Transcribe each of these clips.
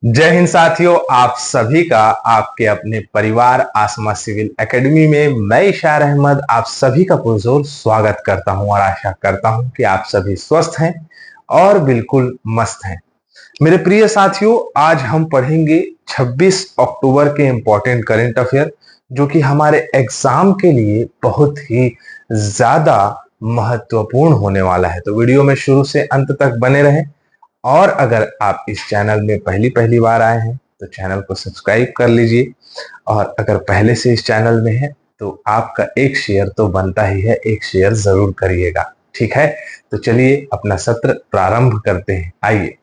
जय हिंद साथियों, आप सभी का आपके अपने परिवार आसमा सिविल एकेडमी में मैं इशार अहमद आप सभी का पुरजोर स्वागत करता हूं और आशा करता हूं कि आप सभी स्वस्थ हैं और बिल्कुल मस्त हैं। मेरे प्रिय साथियों, आज हम पढ़ेंगे 26 अक्टूबर के इंपॉर्टेंट करंट अफेयर जो कि हमारे एग्जाम के लिए बहुत ही ज्यादा महत्वपूर्ण होने वाला है। तो वीडियो में शुरू से अंत तक बने रहें और अगर आप इस चैनल में पहली पहली बार आए हैं तो चैनल को सब्सक्राइब कर लीजिए और अगर पहले से इस चैनल में है तो आपका एक शेयर तो बनता ही है, एक शेयर जरूर करिएगा। ठीक है, तो चलिए अपना सत्र प्रारंभ करते हैं। आइए,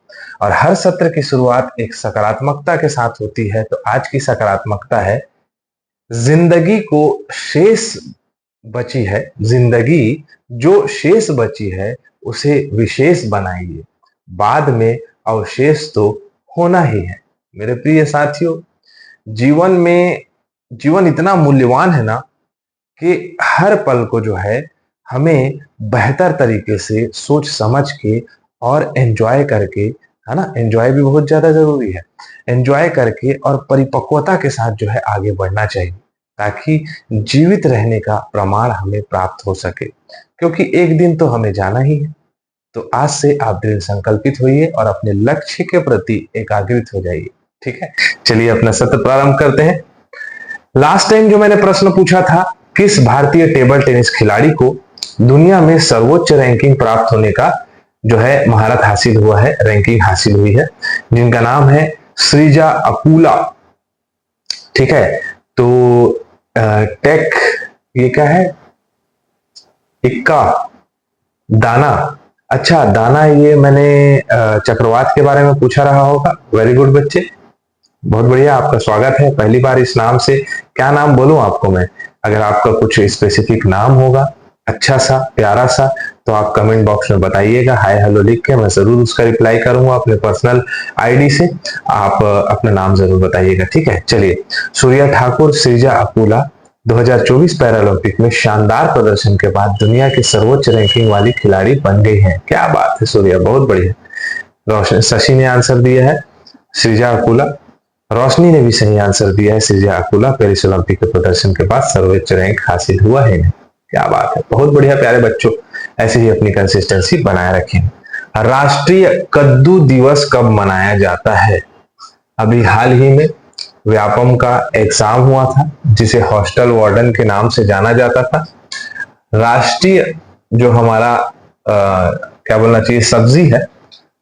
और हर सत्र की शुरुआत एक सकारात्मकता के साथ होती है। तो आज की सकारात्मकता है, जिंदगी को शेष बची है, जिंदगी जो शेष बची है उसे विशेष बनाइए, बाद में अवशेष तो होना ही है। मेरे प्रिय साथियों, जीवन इतना मूल्यवान है ना कि हर पल को जो है हमें बेहतर तरीके से सोच समझ के और एंजॉय करके, है ना, एंजॉय भी बहुत ज्यादा जरूरी है, एंजॉय करके और परिपक्वता के साथ जो है आगे बढ़ना चाहिए ताकि जीवित रहने का प्रमाण हमें प्राप्त हो सके, क्योंकि एक दिन तो हमें जाना ही है। तो आज से आप दृढ़ संकल्पित होइए और अपने लक्ष्य के प्रति एकाग्रित हो जाइए। ठीक है, चलिए अपना सत्र प्रारंभ करते हैं। लास्ट टाइम जो मैंने प्रश्न पूछा था, किस भारतीय टेबल टेनिस खिलाड़ी को दुनिया में सर्वोच्च रैंकिंग प्राप्त होने का जो है महारत हासिल हुआ है, रैंकिंग हासिल हुई है, जिनका नाम है श्रीजा अकुला। ठीक है, तो टेक ये क्या है, इक्का दाना, अच्छा दाना, ये मैंने चक्रवात के बारे में पूछा रहा होगा। वेरी गुड बच्चे, बहुत बढ़िया, आपका स्वागत है पहली बार इस नाम से। क्या नाम बोलूं आपको मैं? अगर आपका कुछ स्पेसिफिक नाम होगा अच्छा सा प्यारा सा तो आप कमेंट बॉक्स में बताइएगा, हाय हेलो लिख के, मैं जरूर उसका रिप्लाई करूंगा अपने पर्सनल आईडी से। आप अपना नाम जरूर बताइएगा। ठीक है, चलिए, सूर्या ठाकुर श्रीजा अकुला 2024 पैरालंपिक में शानदार प्रदर्शन के बाद दुनिया की सर्वोच्च रैंकिंग वाली खिलाड़ी बन गई हैं। क्या बात है सूर्या, बहुत बढ़िया। रोशन शशि ने आंसर दिया है श्रीजा अकुला, रोशनी ने भी सही आंसर दिया है श्रीजा अकुला पेरिस ओलंपिक के प्रदर्शन के बाद सर्वोच्च रैंक हासिल हुआ है। क्या बात है, बहुत बढ़िया प्यारे बच्चों, ऐसे ही अपनी कंसिस्टेंसी बनाए रखें। राष्ट्रीय कद्दू दिवस कब मनाया जाता है? अभी हाल ही में व्यापम का एग्जाम हुआ था, जिसे हॉस्टल वार्डन के नाम से जाना जाता था। राष्ट्रीय जो हमारा क्या बोलना चाहिए सब्जी है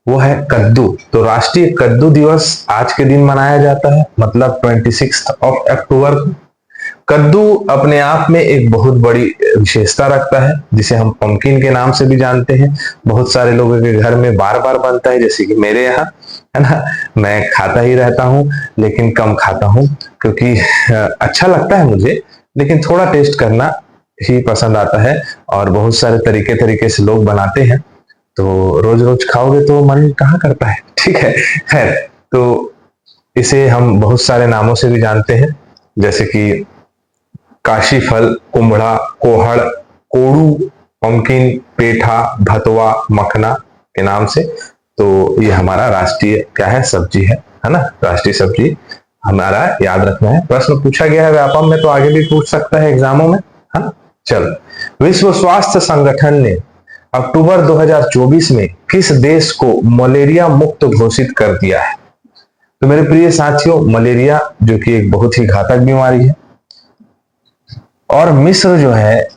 वो है कद्दू। तो राष्ट्रीय कद्दू दिवस आज के दिन मनाया जाता है, मतलब 26 अक्टूबर को। कद्दू अपने आप में एक बहुत बड़ी विशेषता रखता है, जिसे हम पंपकिन के नाम से भी जानते हैं। बहुत सारे लोगों के घर में बार बार बनता है, जैसे कि मेरे यहाँ, है ना। मैं खाता ही रहता हूँ लेकिन कम खाता हूँ, क्योंकि अच्छा लगता है मुझे, लेकिन थोड़ा टेस्ट करना ही पसंद आता है। और बहुत सारे तरीके तरीके से लोग बनाते हैं, तो रोज रोज खाओगे तो मन कहाँ करता है। ठीक है, खैर, तो इसे हम बहुत सारे नामों से भी जानते हैं, जैसे कि काशी फल, कुम्भड़ा, कोहड़, कोड़ू, पंपकिन, पेठा, भतवा, मखना के नाम से। तो ये हमारा राष्ट्रीय क्या है, सब्जी है ना, राष्ट्रीय सब्जी हमारा याद रखना है। प्रश्न पूछा गया है व्यापम में, तो आगे भी पूछ सकता है एग्जामों में, है ना। चलो, विश्व स्वास्थ्य संगठन ने अक्टूबर 2024 में किस देश को मलेरिया मुक्त घोषित कर दिया है? तो मेरे प्रिय साथियों, मलेरिया जो कि एक बहुत ही घातक बीमारी है, और मिस्र जो है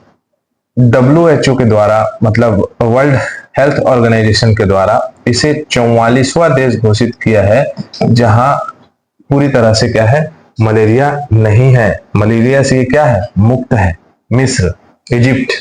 WHO के द्वारा, मतलब वर्ल्ड हेल्थ ऑर्गेनाइजेशन के द्वारा इसे 44वां देश घोषित किया है जहां पूरी तरह से क्या है, मलेरिया नहीं है। मलेरिया से ये क्या है, मुक्त है। मिस्र, इजिप्ट,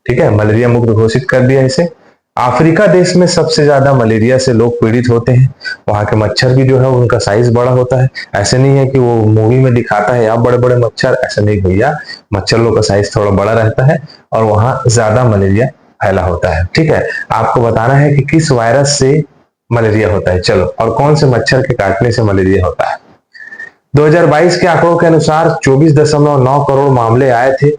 ठीक है, मलेरिया मुक्त घोषित कर दिया इसे। अफ्रीका देश में सबसे ज्यादा मलेरिया से लोग पीड़ित होते हैं। वहां के मच्छर भी जो है उनका साइज बड़ा होता है। ऐसे नहीं है कि वो मूवी में दिखाता है आप बड़े बड़े मच्छर, ऐसा नहीं भैया, मच्छर लोग का साइज थोड़ा बड़ा रहता है और वहां ज्यादा मलेरिया फैला होता है। ठीक है, आपको बताना है कि किस वायरस से मलेरिया होता है। चलो, और कौन से मच्छर के काटने से मलेरिया होता है। 2022 के आंकड़ों के अनुसार 24.9 करोड़ मामले आए थे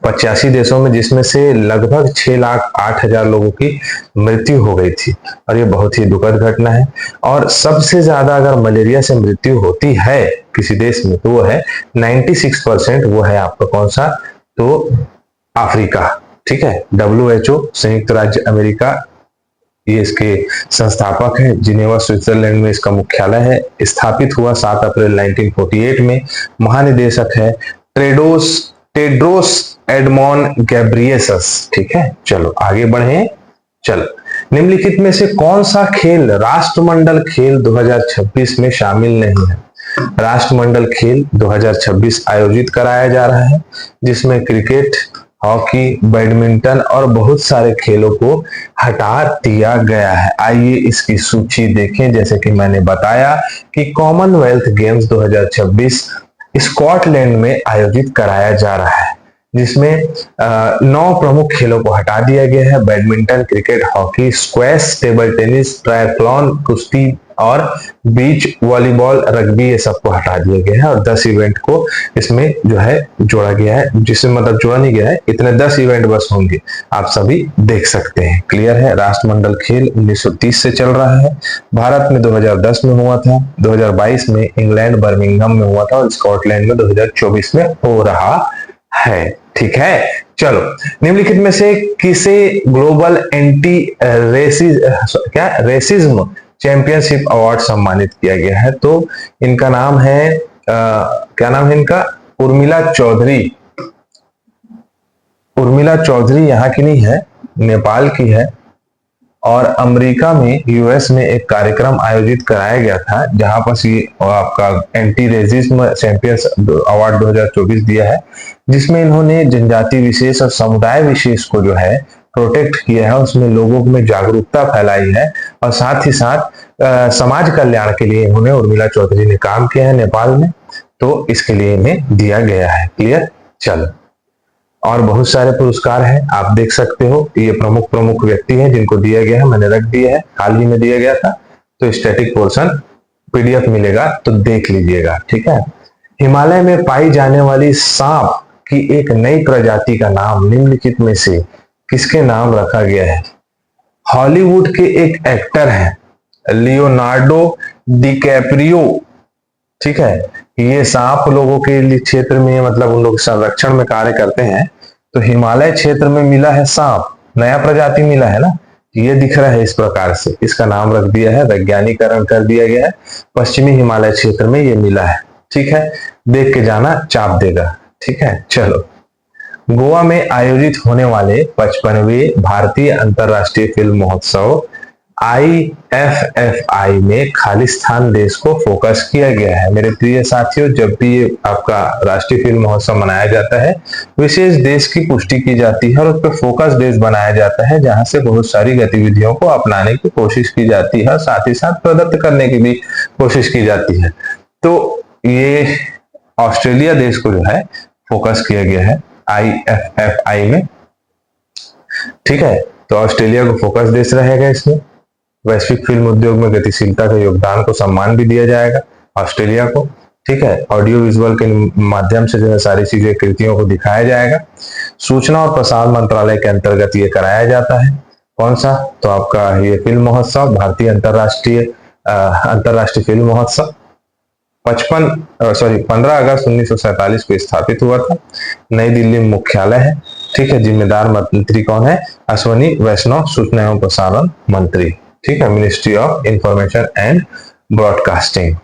85 देशों में, जिसमें से लगभग 6,08,000 लोगों की मृत्यु हो गई थी। और ये बहुत ही दुखद घटना है। और सबसे ज्यादा अगर मलेरिया से मृत्यु होती है किसी देश में तो वो है 96%, वो है आपका कौन सा, तो अफ्रीका। ठीक है, WHO संयुक्त राज्य अमेरिका, ये इसके संस्थापक है। जिनेवा स्विट्जरलैंड में इसका मुख्यालय है। स्थापित हुआ 7 अप्रैल 1948 में। महानिदेशक है टेड्रोस एडमॉन गैब्रियेसस। ठीक है, चलो आगे बढ़े। चलो, निम्नलिखित में से कौन सा खेल राष्ट्रमंडल खेल 2026 में शामिल नहीं है? राष्ट्रमंडल खेल 2026 आयोजित कराया जा रहा है, जिसमें क्रिकेट, हॉकी, बैडमिंटन और बहुत सारे खेलों को हटा दिया गया है। आइए इसकी सूची देखें। जैसे कि मैंने बताया कि कॉमनवेल्थ गेम्स 2026 स्कॉटलैंड में आयोजित कराया जा रहा है, जिसमें 9 प्रमुख खेलों को हटा दिया गया है। Badminton, cricket, hockey, squash, table tennis, triathlon, कुश्ती और बीच वॉलीबॉल, रग्बी, ये सबको हटा दिया गया है। और 10 इवेंट को इसमें जो है जोड़ा गया है, जिसे मतलब जोड़ा नहीं गया है, इतने 10 इवेंट बस होंगे, आप सभी देख सकते हैं। क्लियर है। राष्ट्रमंडल खेल 1930 से चल रहा है। भारत में 2010 में हुआ था, 2022 में इंग्लैंड बर्मिंघम में हुआ था और स्कॉटलैंड में 2024 में हो रहा है। ठीक है, चलो, निम्नलिखित में से किसे global anti racism championship award सम्मानित किया गया है? तो इनका नाम है क्या नाम है इनका? उर्मिला चौधरी। उर्मिला चौधरी यहाँ की नहीं है, नेपाल की है। और अमेरिका में, यूएस में एक कार्यक्रम आयोजित कराया गया था, जहां पर ये आपका एंटी रेसिज्म चैंपियंस अवार्ड 2024 दिया है, जिसमें इन्होंने जनजाति विशेष और समुदाय विशेष को जो है प्रोटेक्ट किया है, उसमें लोगों में जागरूकता फैलाई है और साथ ही साथ समाज कल्याण के लिए इन्होंने, उर्मिला चौधरी ने काम किया है नेपाल में, तो इसके लिए इन्हें दिया गया है। क्लियर। चलो, और बहुत सारे पुरस्कार हैं, आप देख सकते हो। ये प्रमुख व्यक्ति हैं जिनको दिया गया है, मैंने रख दिया है, हाल ही में दिया गया था, तो स्टैटिक पोर्शन पीडीएफ मिलेगा तो देख लीजिएगा। ठीक है। हिमालय में पाई जाने वाली सांप की एक नई प्रजाति का नाम निम्नलिखित में से किसके नाम रखा गया है? हॉलीवुड के एक एक्टर हैं लियोनार्डो डिकैप्रियो। ठीक है, ये सांप लोगों के लिए क्षेत्र में, मतलब उन लोग संरक्षण में कार्य करते हैं, तो हिमालय क्षेत्र में मिला है सांप, नया प्रजाति मिला है ना, ये दिख रहा है इस प्रकार से, इसका नाम रख दिया है, वैज्ञानिकरण कर दिया गया है। पश्चिमी हिमालय क्षेत्र में ये मिला है। ठीक है, देख के जाना, चाप देगा। ठीक है, चलो, गोवा में आयोजित होने वाले 55वें भारतीय अंतरराष्ट्रीय फिल्म महोत्सव IFFI में खालिस्तान देश को फोकस किया गया है। मेरे प्रिय साथियों, जब भी ये आपका राष्ट्रीय फिल्म महोत्सव मनाया जाता है, विशेष देश की पुष्टि की जाती है और उस पर फोकस देश बनाया जाता है, जहां से बहुत सारी गतिविधियों को अपनाने की कोशिश की जाती है, साथ ही साथ प्रदत्त करने की भी कोशिश की जाती है। तो ये ऑस्ट्रेलिया देश को जो है फोकस किया गया है IFFI में। ठीक है, तो ऑस्ट्रेलिया को फोकस देश रहेगा इसमें। वैश्विक फिल्म उद्योग में गतिशीलता के योगदान को सम्मान भी दिया जाएगा ऑस्ट्रेलिया को। ठीक है, ऑडियो विजुअल के माध्यम से जो है सारी चीजें, कृतियों को दिखाया जाएगा। सूचना और प्रसारण मंत्रालय के अंतर्गत ये कराया जाता है। कौन सा? तो आपका ये फिल्म महोत्सव, भारतीय अंतरराष्ट्रीय फिल्म महोत्सव 15 अगस्त 1947 को स्थापित हुआ था। नई दिल्ली में मुख्यालय है। ठीक है, जिम्मेदार मंत्री कौन है? अश्वनी वैष्णव, सूचना एवं प्रसारण मंत्री। ठीक है, ministry of information and broadcasting.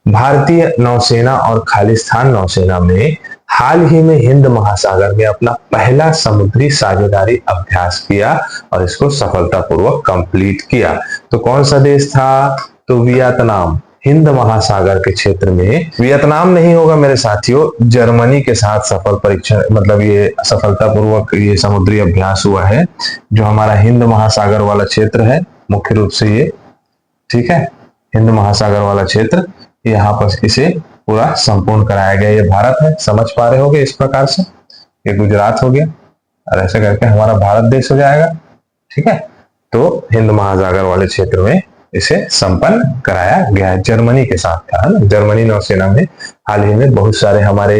भारतीय नौसेना और खालिस्तान नौसेना में हाल ही में हिंद महासागर में अपना पहला समुद्री साझेदारी अभ्यास किया और इसको सफलतापूर्वक कंप्लीट किया। तो कौन सा देश था? तो वियतनाम। हिंद महासागर के क्षेत्र में वियतनाम नहीं होगा मेरे साथियों, जर्मनी के साथ सफल परीक्षण, मतलब ये सफलतापूर्वक ये समुद्री अभ्यास हुआ है, जो हमारा हिंद महासागर वाला क्षेत्र है, मुख्य रूप से ये। ठीक है, हिंद महासागर वाला क्षेत्र, यहाँ पर इसे पूरा संपूर्ण कराया गया। ये भारत है, समझ पा रहे होगे इस प्रकार से। ये गुजरात हो गया और ऐसे करके हमारा भारत देश हो जाएगा। ठीक है, तो हिंद महासागर वाले क्षेत्र में इसे संपन्न कराया गया है। जर्मनी के साथ था, है ना। जर्मनी नौसेना में हाल ही में बहुत सारे हमारे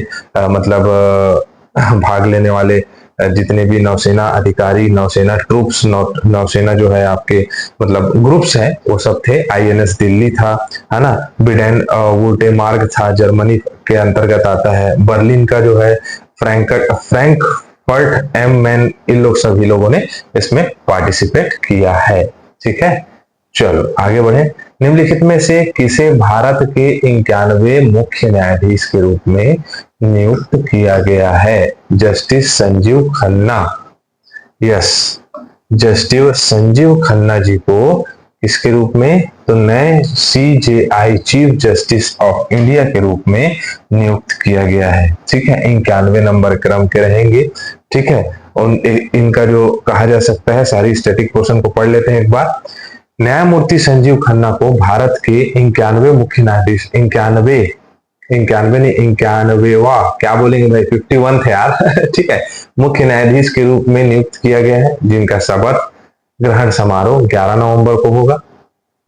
भाग लेने वाले जितने भी नौसेना अधिकारी, नौसेना ट्रूप्स, नौसेना जो है आपके मतलब ग्रुप्स हैं, वो सब थे। आईएनएस दिल्ली था, है ना, बिडेन वुटेमार्ग था, जर्मनी के अंतर्गत आता है। बर्लिन का जो है फ्रैंकफर्ट एम मैन, इन लोग सभी लोगों ने इसमें पार्टिसिपेट किया है। ठीक है, चलो आगे बढ़े। निम्नलिखित में से किसे भारत के 91 मुख्य न्यायाधीश के रूप में नियुक्त किया गया है? Justice Sanjiv Khanna. Yes, justice Sanjiv Khanna ji को इसके रूप में तो नए CJI chief justice of India के रूप में नियुक्त किया गया है। ठीक है, 91 नंबर क्रम के रहेंगे। ठीक है, और इनका जो कहा जा सकता है, सारी स्टैटिक पोर्शन को पढ़ लेते हैं एक बार। न्यायमूर्ति संजीव खन्ना को भारत के 91 मुख्य न्यायाधीश, 91 नहीं 91वां, क्या बोलेंगे भाई, 51 थे यार ठीक है, मुख्य न्यायाधीश के रूप में नियुक्त किया गया है, जिनका शपथ ग्रहण समारोह 11 नवंबर को होगा।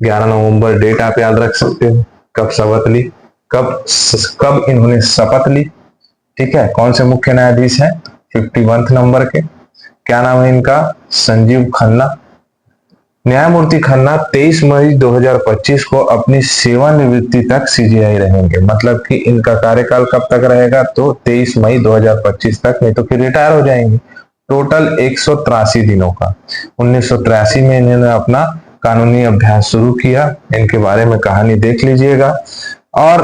11 नवंबर डेट आप याद रख सकते हो, कब शपथ ली, कब इन्होंने शपथ ली। ठीक है, कौन से मुख्य न्यायाधीश हैं? 51 नंबर के। क्या नाम है इनका? संजीव खन्ना। न्यायमूर्ति खन्ना 23 मई 2025 को अपनी सेवानिवृत्ति तक सीजेआई रहेंगे। मतलब कि इनका कार्यकाल कब तक रहेगा? तो 23 मई 2025 तक, नहीं तो फिर रिटायर हो जाएंगे। टोटल 183 दिनों का। 1983 में इन्होंने अपना कानूनी अभ्यास शुरू किया। इनके बारे में कहानी देख लीजिएगा। और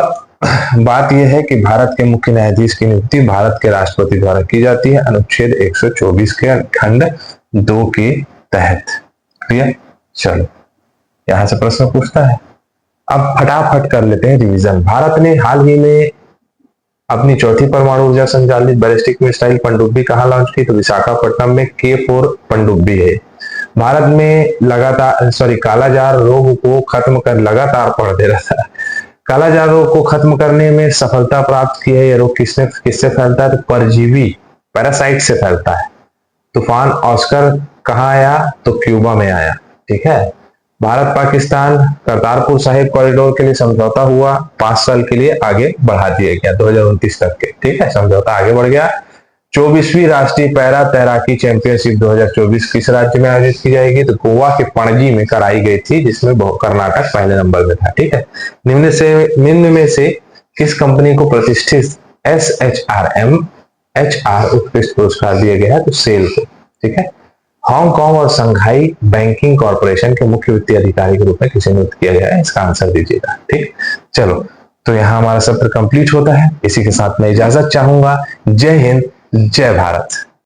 बात यह है कि भारत के मुख्य न्यायाधीश की नियुक्ति भारत के राष्ट्रपति द्वारा की जाती है, अनुच्छेद 124 के खंड 2 के तहत। क्लियर? चलो, यहां से प्रश्न पूछता है। अब फटाफट कर लेते हैं रिवीजन। भारत ने हाल ही में अपनी चौथी परमाणु ऊर्जा संचालित बैलिस्टिक मिसाइल पनडुब्बी कहां लॉन्च की? तो विशाखापट्टनम में K4 पनडुब्बी है। भारत में कालाजार रोग को खत्म कर, लगातार पढ़ दे रहा था, कालाजार रोग को खत्म करने में सफलता प्राप्त की है। यह रोग किससे फैलता है? तो परजीवी, पैरासाइट से फैलता है। तूफान ऑस्कर कहाँ आया? तो क्यूबा में आया। ठीक है, भारत पाकिस्तान करतारपुर साहिब कॉरिडोर के लिए समझौता हुआ, 5 साल के लिए आगे बढ़ा दिया गया, 2029 तक के। ठीक है, समझौता आगे बढ़ गया। 24वीं राष्ट्रीय पैरा तैराकी चैंपियनशिप 2024 किस राज्य में आयोजित की जाएगी? तो गोवा के पणजी में कराई गई थी, जिसमें कर्नाटक पहले नंबर में था। ठीक है, निम्न में से किस कंपनी को प्रतिष्ठित SHRM उत्कृष्ट पुरस्कार दिया गया है? तो सेल को। ठीक है, हांगकांग और संघाई बैंकिंग कॉरपोरेशन के मुख्य वित्तीय अधिकारी के रूप में किसे नियुक्त किया गया है? इसका आंसर दीजिएगा। ठीक, चलो, तो यहाँ हमारा सत्र कंप्लीट होता है। इसी के साथ मैं इजाजत चाहूंगा। जय हिंद, जय भारत।